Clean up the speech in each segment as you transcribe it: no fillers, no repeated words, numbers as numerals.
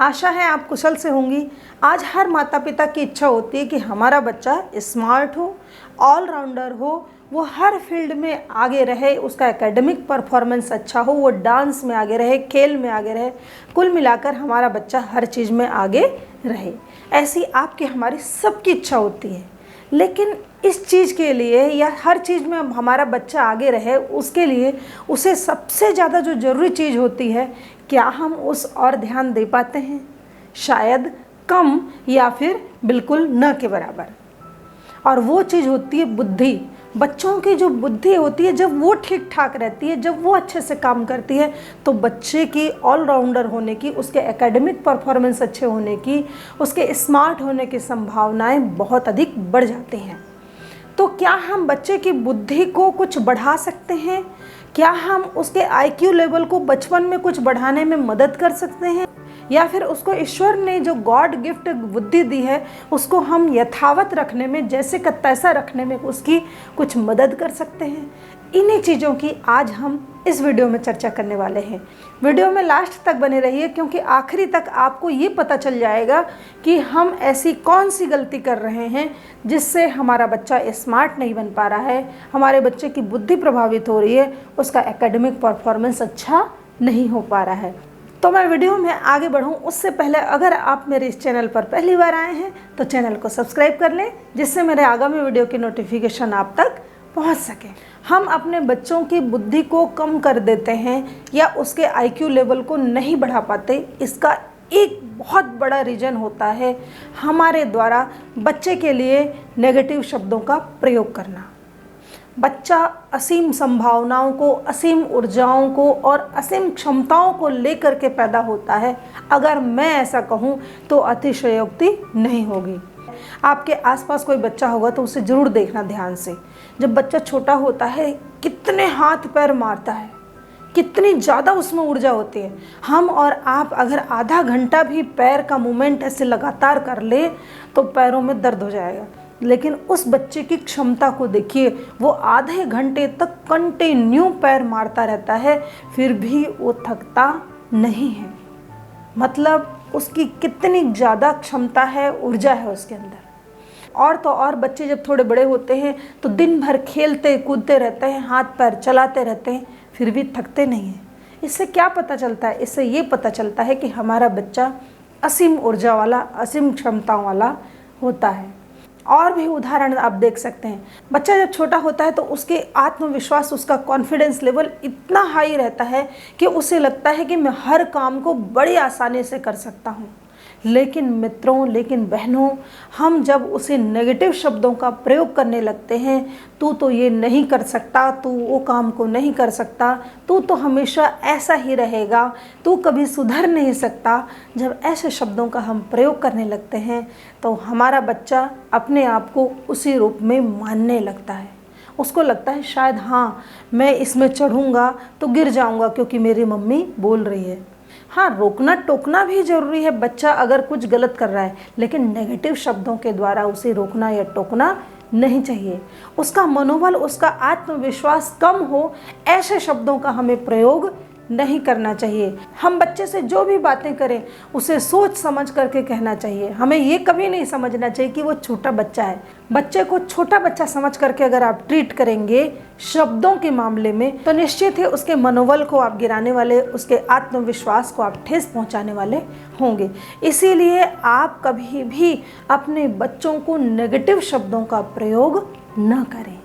आशा है आप कुशल से होंगी। आज हर माता पिता की इच्छा होती है कि हमारा बच्चा स्मार्ट हो, ऑलराउंडर हो, वो हर फील्ड में आगे रहे, उसका एकेडमिक परफॉर्मेंस अच्छा हो, वो डांस में आगे रहे, खेल में आगे रहे, कुल मिलाकर हमारा बच्चा हर चीज़ में आगे रहे। ऐसी आपकी हमारी सबकी इच्छा होती है। लेकिन इस चीज़ के लिए या हर चीज़ में हमारा बच्चा आगे रहे, उसके लिए उसे सबसे ज़्यादा जो ज़रूरी चीज़ होती है, क्या हम उस और ध्यान दे पाते हैं? शायद कम या फिर बिल्कुल न के बराबर। और वो चीज़ होती है बुद्धि। बच्चों की जो बुद्धि होती है, जब वो ठीक ठाक रहती है, जब वो अच्छे से काम करती है, तो बच्चे की ऑलराउंडर होने की, उसके एकेडमिक परफॉर्मेंस अच्छे होने की, उसके स्मार्ट होने की संभावनाएं बहुत अधिक बढ़ जाती हैं। तो क्या हम बच्चे की बुद्धि को कुछ बढ़ा सकते हैं? क्या हम उसके IQ लेवल को बचपन में कुछ बढ़ाने में मदद कर सकते हैं? या फिर उसको ईश्वर ने जो गॉड गिफ्ट बुद्धि दी है, उसको हम यथावत रखने में, जैसे का तैसा रखने में उसकी कुछ मदद कर सकते हैं? इन्हीं चीज़ों की आज हम इस वीडियो में चर्चा करने वाले हैं। वीडियो में लास्ट तक बने रहिए, क्योंकि आखिरी तक आपको ये पता चल जाएगा कि हम ऐसी कौन सी गलती कर रहे हैं जिससे हमारा बच्चा स्मार्ट नहीं बन पा रहा है, हमारे बच्चे की बुद्धि प्रभावित हो रही है, उसका एकेडमिक परफॉर्मेंस अच्छा नहीं हो पा रहा है। तो मैं वीडियो में आगे बढ़ूं उससे पहले अगर आप मेरे इस चैनल पर पहली बार आए हैं तो चैनल को सब्सक्राइब कर लें, जिससे मेरे आगामी वीडियो की नोटिफिकेशन आप तक पहुंच सके। हम अपने बच्चों की बुद्धि को कम कर देते हैं या उसके IQ लेवल को नहीं बढ़ा पाते। इसका एक बहुत बड़ा रीज़न होता है हमारे द्वारा बच्चे के लिए नेगेटिव शब्दों का प्रयोग करना। बच्चा असीम संभावनाओं को, असीम ऊर्जाओं को और असीम क्षमताओं को लेकर के पैदा होता है। अगर मैं ऐसा कहूँ तो अतिशयोक्ति नहीं होगी। आपके आसपास कोई बच्चा होगा तो उसे ज़रूर देखना ध्यान से। जब बच्चा छोटा होता है, कितने हाथ पैर मारता है, कितनी ज़्यादा उसमें ऊर्जा होती है। हम और आप अगर आधा घंटा भी पैर का मूवमेंट ऐसे लगातार कर ले तो पैरों में दर्द हो जाएगा। लेकिन उस बच्चे की क्षमता को देखिए, वो आधे घंटे तक कंटिन्यू पैर मारता रहता है, फिर भी वो थकता नहीं है। मतलब उसकी कितनी ज़्यादा क्षमता है, ऊर्जा है उसके अंदर। और तो और बच्चे जब थोड़े बड़े होते हैं तो दिन भर खेलते कूदते रहते हैं, हाथ पैर चलाते रहते हैं, फिर भी थकते नहीं हैं। इससे क्या पता चलता है? इससे ये पता चलता है कि हमारा बच्चा असीम ऊर्जा वाला, असीम क्षमताओं वाला होता है। और भी उदाहरण आप देख सकते हैं। बच्चा जब छोटा होता है तो उसके आत्मविश्वास, उसका कॉन्फिडेंस लेवल इतना हाई रहता है कि उसे लगता है कि मैं हर काम को बड़ी आसानी से कर सकता हूँ। लेकिन मित्रों, लेकिन बहनों, हम जब उसे नेगेटिव शब्दों का प्रयोग करने लगते हैं, तू तो ये नहीं कर सकता, तू वो काम को नहीं कर सकता, तू तो हमेशा ऐसा ही रहेगा, तू कभी सुधर नहीं सकता, जब ऐसे शब्दों का हम प्रयोग करने लगते हैं तो हमारा बच्चा अपने आप को उसी रूप में मानने लगता है। उसको लगता है शायद हाँ, मैं इसमें चढ़ूँगा तो गिर जाऊँगा क्योंकि मेरी मम्मी बोल रही है। हाँ, रोकना टोकना भी ज़रूरी है बच्चा अगर कुछ गलत कर रहा है, लेकिन नेगेटिव शब्दों के द्वारा उसे रोकना या टोकना नहीं चाहिए। उसका मनोबल, उसका आत्मविश्वास कम हो, ऐसे शब्दों का हमें प्रयोग नहीं करना चाहिए। हम बच्चे से जो भी बातें करें उसे सोच समझ करके कहना चाहिए। हमें ये कभी नहीं समझना चाहिए कि वो छोटा बच्चा है। बच्चे को छोटा बच्चा समझ करके अगर आप ट्रीट करेंगे शब्दों के मामले में, तो निश्चित है उसके मनोबल को आप गिराने वाले, उसके आत्मविश्वास को आप ठेस पहुंचाने वाले होंगे। इसीलिए आप कभी भी अपने बच्चों को नेगेटिव शब्दों का प्रयोग न करें।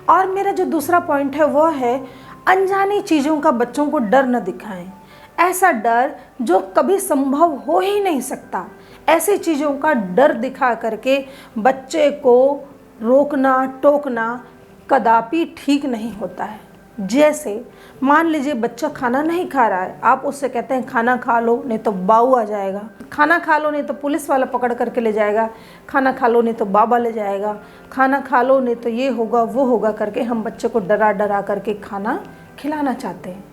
और मेरा जो दूसरा पॉइंट है वो है, अनजानी चीज़ों का बच्चों को डर न दिखाएं। ऐसा डर जो कभी संभव हो ही नहीं सकता, ऐसी चीज़ों का डर दिखा करके बच्चे को रोकना टोकना कदापि ठीक नहीं होता है। जैसे मान लीजिए बच्चा खाना नहीं खा रहा है, आप उससे कहते हैं खाना खा लो नहीं तो बाऊ आ जाएगा, खाना खा लो नहीं तो पुलिस वाला पकड़ करके ले जाएगा, खाना खा लो नहीं तो बाबा ले जाएगा, खाना खा लो नहीं तो ये होगा वो होगा करके हम बच्चे को डरा डरा करके खाना खिलाना चाहते हैं।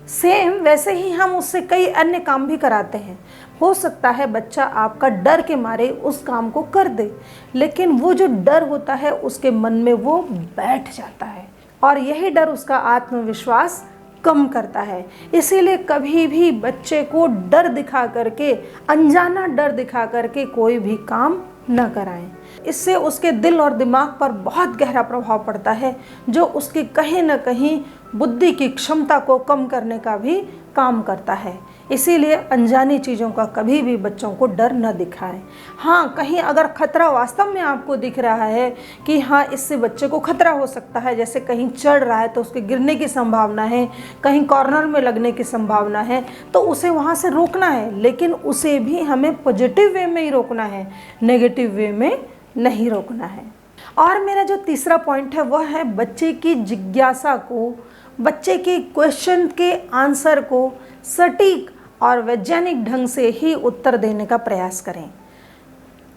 सेम वैसे ही हम उससे कई अन्य काम भी कराते हैं। हो सकता है बच्चा आपका डर के मारे उस काम को कर दे, लेकिन वो जो डर होता है उसके मन में वो बैठ जाता है और यही डर उसका आत्मविश्वास कम करता है। इसीलिए कभी भी बच्चे को डर दिखा करके, अनजाना डर दिखा करके कोई भी काम न कराएं। इससे उसके दिल और दिमाग पर बहुत गहरा प्रभाव पड़ता है, जो उसकी कहीं न कहीं बुद्धि की क्षमता को कम करने का भी काम करता है। इसीलिए अनजानी चीज़ों का कभी भी बच्चों को डर न दिखाएं। हाँ, कहीं अगर खतरा वास्तव में आपको दिख रहा है कि हाँ इससे बच्चे को खतरा हो सकता है, जैसे कहीं चढ़ रहा है तो उसके गिरने की संभावना है, कहीं कॉर्नर में लगने की संभावना है, तो उसे वहाँ से रोकना है। लेकिन उसे भी हमें पॉजिटिव वे में ही रोकना है, नेगेटिव वे में नहीं रोकना है। और मेरा जो तीसरा पॉइंट है वह है बच्चे की जिज्ञासा को, बच्चे के क्वेश्चन के आंसर को सटीक और वैज्ञानिक ढंग से ही उत्तर देने का प्रयास करें।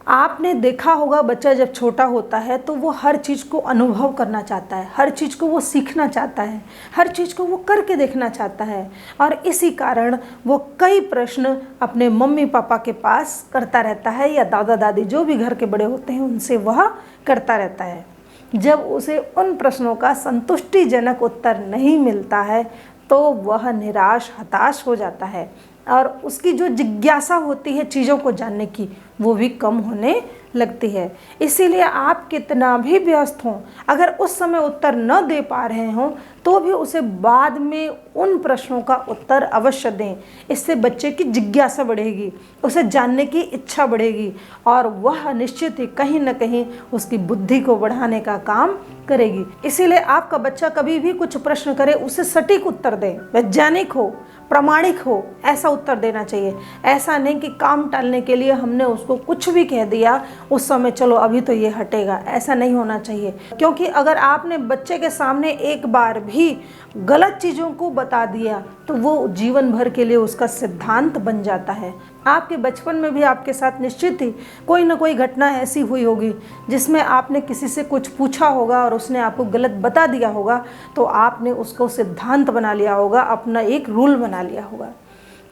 आपने देखा होगा बच्चा जब छोटा होता है तो वो हर चीज़ को अनुभव करना चाहता है, हर चीज़ को वो सीखना चाहता है, हर चीज़ को वो करके देखना चाहता है, और इसी कारण वो कई प्रश्न अपने मम्मी पापा के पास करता रहता है, या दादा दादी जो भी घर के बड़े होते हैं उनसे वह करता रहता है। जब उसे उन प्रश्नों का संतुष्टिजनक उत्तर नहीं मिलता है तो वह निराश, हताश हो जाता है, और उसकी जो जिज्ञासा होती है चीज़ों को जानने की वो भी कम होने लगती है। इसीलिए आप कितना भी व्यस्त हों, अगर उस समय उत्तर न दे पा रहे हों तो भी उसे बाद में उन प्रश्नों का उत्तर अवश्य दें। इससे बच्चे की जिज्ञासा बढ़ेगी, उसे जानने की इच्छा बढ़ेगी, और वह निश्चित ही कहीं न कहीं उसकी बुद्धि को बढ़ाने का काम करेगी। इसीलिए आपका बच्चा कभी भी कुछ प्रश्न करे उसे सटीक उत्तर दें, वैज्ञानिक हो, प्रामाणिक हो, ऐसा उत्तर देना चाहिए। ऐसा नहीं कि काम टालने के लिए हमने उसको कुछ भी कह दिया उस समय, चलो अभी तो ये हटेगा, ऐसा नहीं होना चाहिए। क्योंकि अगर आपने बच्चे के सामने एक बार भी गलत चीज़ों को बता दिया तो वो जीवन भर के लिए उसका सिद्धांत बन जाता है। आपके बचपन में भी आपके साथ निश्चित ही कोई ना कोई घटना ऐसी हुई होगी जिसमें आपने किसी से कुछ पूछा होगा और उसने आपको गलत बता दिया होगा, तो आपने उसको सिद्धांत बना लिया होगा, अपना एक रूल बना लिया होगा।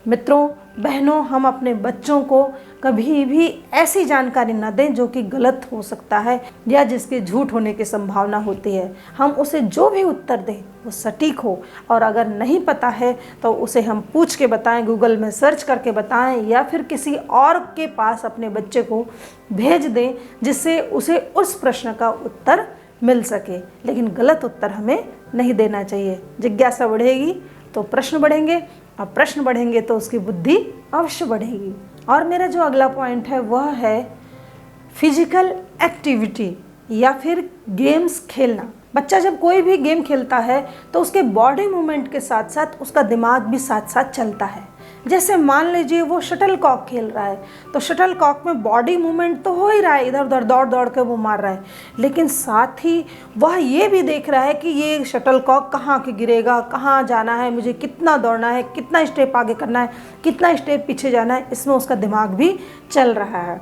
मित्रों, बहनों, हम अपने बच्चों को कभी भी ऐसी जानकारी न दें जो कि गलत हो सकता है या जिसके झूठ होने की संभावना होती है। हम उसे जो भी उत्तर दें वो सटीक हो, और अगर नहीं पता है तो उसे हम पूछ के बताएं, गूगल में सर्च करके बताएं, या फिर किसी और के पास अपने बच्चे को भेज दें जिससे उसे उस प्रश्न का उत्तर मिल सके। लेकिन गलत उत्तर हमें नहीं देना चाहिए। जिज्ञासा बढ़ेगी तो प्रश्न बढ़ेंगे, और प्रश्न बढ़ेंगे तो उसकी बुद्धि अवश्य बढ़ेगी। और मेरा जो अगला पॉइंट है वह है फिजिकल एक्टिविटी या फिर गेम्स खेलना। बच्चा जब कोई भी गेम खेलता है तो उसके बॉडी मूवमेंट के साथ साथ उसका दिमाग भी साथ साथ चलता है। जैसे मान लीजिए वो शटल कॉक खेल रहा है तो शटल कॉक में बॉडी मूवमेंट तो हो ही रहा है, इधर उधर दौड़ दौड़ के वो मार रहा है, लेकिन साथ ही वह ये भी देख रहा है कि ये शटल कॉक कहाँ के गिरेगा, कहाँ जाना है, मुझे कितना दौड़ना है, कितना स्टेप आगे करना है, कितना स्टेप पीछे जाना है, इसमें उसका दिमाग भी चल रहा है।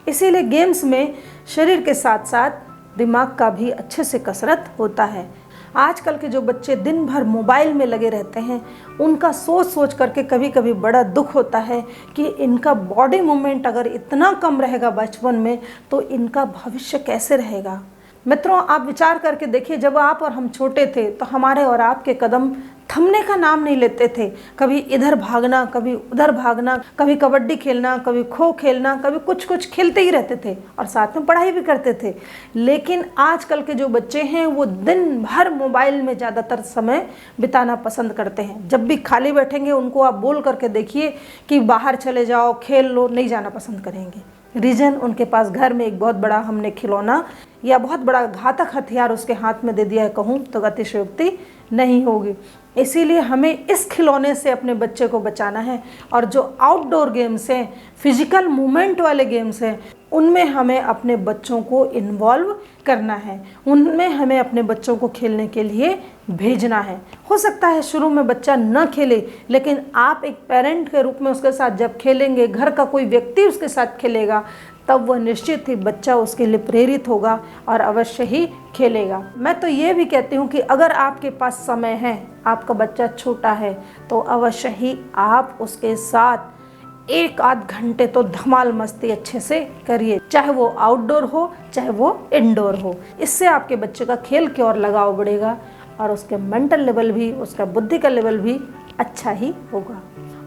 इसीलिए गेम्स में शरीर के साथ साथ दिमाग का भी अच्छे से कसरत होता है। आजकल के जो बच्चे दिन भर मोबाइल में लगे रहते हैं उनका सोच सोच करके कभी कभी बड़ा दुख होता है कि इनका बॉडी मूवमेंट अगर इतना कम रहेगा बचपन में तो इनका भविष्य कैसे रहेगा। मित्रों, आप विचार करके देखिए, जब आप और हम छोटे थे तो हमारे और आपके कदम थमने का नाम नहीं लेते थे। कभी इधर भागना, कभी उधर भागना, कभी कबड्डी खेलना, कभी खो खेलना, कभी कुछ कुछ खेलते ही रहते थे और साथ में पढ़ाई भी करते थे। लेकिन आजकल के जो बच्चे हैं वो दिन भर मोबाइल में ज़्यादातर समय बिताना पसंद करते हैं। जब भी खाली बैठेंगे उनको आप बोल करके देखिए कि बाहर चले जाओ, खेल लो, नहीं जाना पसंद करेंगे। रीज़न, उनके पास घर में एक बहुत बड़ा हमने खिलौना या बहुत बड़ा घातक हथियार उसके हाथ में दे दिया है, कहूँ तो अतिशयोक्ति नहीं होगी। इसीलिए हमें इस खिलौने से अपने बच्चे को बचाना है, और जो आउटडोर गेम्स हैं, फिजिकल मूवमेंट वाले गेम्स हैं, उनमें हमें अपने बच्चों को इन्वॉल्व करना है, उनमें हमें अपने बच्चों को खेलने के लिए भेजना है। हो सकता है शुरू में बच्चा न खेले, लेकिन आप एक पेरेंट के रूप में उसके साथ जब खेलेंगे, घर का कोई व्यक्ति उसके साथ खेलेगा, तब वह निश्चित ही बच्चा उसके लिए प्रेरित होगा और अवश्य ही खेलेगा। मैं तो ये भी कहती हूँ कि अगर आपके पास समय है, आपका बच्चा छोटा है, तो अवश्य ही आप उसके साथ 1-8 घंटे तो धमाल मस्ती अच्छे से करिए, चाहे वो आउटडोर हो चाहे वो इंडोर हो। इससे आपके बच्चे का खेल की ओर लगाव बढ़ेगा और उसके मेंटल लेवल भी, उसका बुद्धि का लेवल भी अच्छा ही होगा।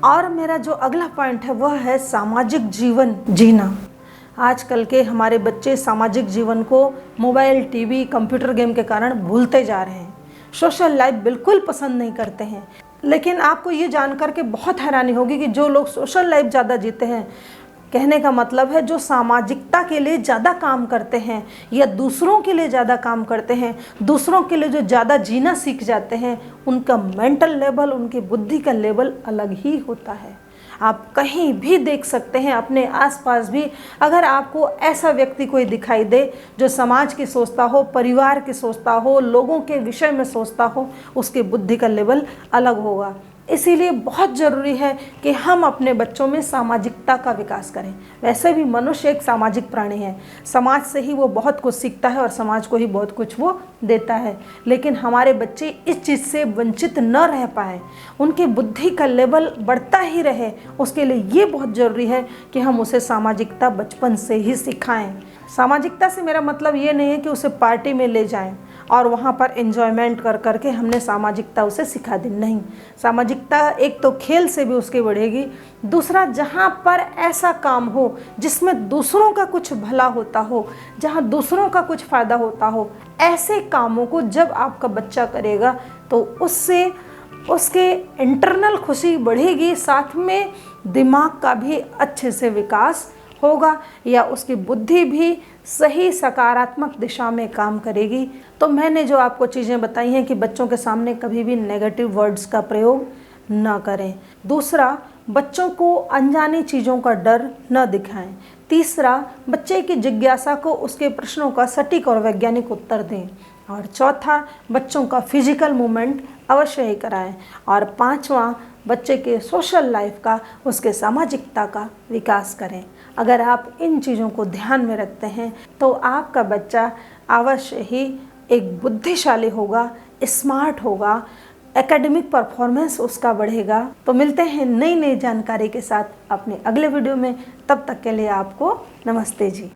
और मेरा जो अगला पॉइंट है वह है सामाजिक जीवन जीना। आजकल के हमारे बच्चे सामाजिक जीवन को मोबाइल, टीवी, कंप्यूटर गेम के कारण भूलते जा रहे हैं। सोशल लाइफ बिल्कुल पसंद नहीं करते हैं। लेकिन आपको ये जानकर के बहुत हैरानी होगी कि जो लोग सोशल लाइफ ज़्यादा जीते हैं, कहने का मतलब है जो सामाजिकता के लिए ज़्यादा काम करते हैं या दूसरों के लिए ज़्यादा काम करते हैं, दूसरों के लिए जो ज़्यादा जीना सीख जाते हैं, उनका मेंटल लेवल, उनकी बुद्धि का लेवल अलग ही होता है। आप कहीं भी देख सकते हैं, अपने आसपास भी अगर आपको ऐसा व्यक्ति कोई दिखाई दे जो समाज की सोचता हो, परिवार की सोचता हो, लोगों के विषय में सोचता हो, उसकी बुद्धि का लेवल अलग होगा। इसीलिए बहुत ज़रूरी है कि हम अपने बच्चों में सामाजिकता का विकास करें। वैसे भी मनुष्य एक सामाजिक प्राणी है, समाज से ही वो बहुत कुछ सीखता है और समाज को ही बहुत कुछ वो देता है। लेकिन हमारे बच्चे इस चीज़ से वंचित न रह पाए, उनकी बुद्धि का लेवल बढ़ता ही रहे, उसके लिए ये बहुत ज़रूरी है कि हम उसे सामाजिकता बचपन से ही सिखाएं। सामाजिकता से मेरा मतलब ये नहीं है कि उसे पार्टी में ले जाएं और वहाँ पर एंजॉयमेंट कर करके हमने सामाजिकता उसे सिखा दी। नहीं, सामाजिकता एक तो खेल से भी उसकी बढ़ेगी, दूसरा जहाँ पर ऐसा काम हो जिसमें दूसरों का कुछ भला होता हो, जहाँ दूसरों का कुछ फ़ायदा होता हो, ऐसे कामों को जब आपका बच्चा करेगा तो उससे उसके इंटरनल खुशी बढ़ेगी, साथ में दिमाग का भी अच्छे से विकास होगा या उसकी बुद्धि भी सही सकारात्मक दिशा में काम करेगी। तो मैंने जो आपको चीज़ें बताई हैं कि बच्चों के सामने कभी भी नेगेटिव वर्ड्स का प्रयोग न करें। दूसरा, बच्चों को अनजानी चीज़ों का डर न दिखाएं। तीसरा, बच्चे की जिज्ञासा को उसके प्रश्नों का सटीक और वैज्ञानिक उत्तर दें। और चौथा, बच्चों का फिजिकल मूवमेंट अवश्य ही कराएं। और पांचवा, बच्चे के सोशल लाइफ का, उसके सामाजिकता का विकास करें। अगर आप इन चीज़ों को ध्यान में रखते हैं तो आपका बच्चा अवश्य ही एक बुद्धिशाली होगा, स्मार्ट होगा, एकेडमिक परफॉर्मेंस उसका बढ़ेगा। तो मिलते हैं नई नई जानकारी के साथ अपने अगले वीडियो में। तब तक के लिए आपको नमस्ते जी।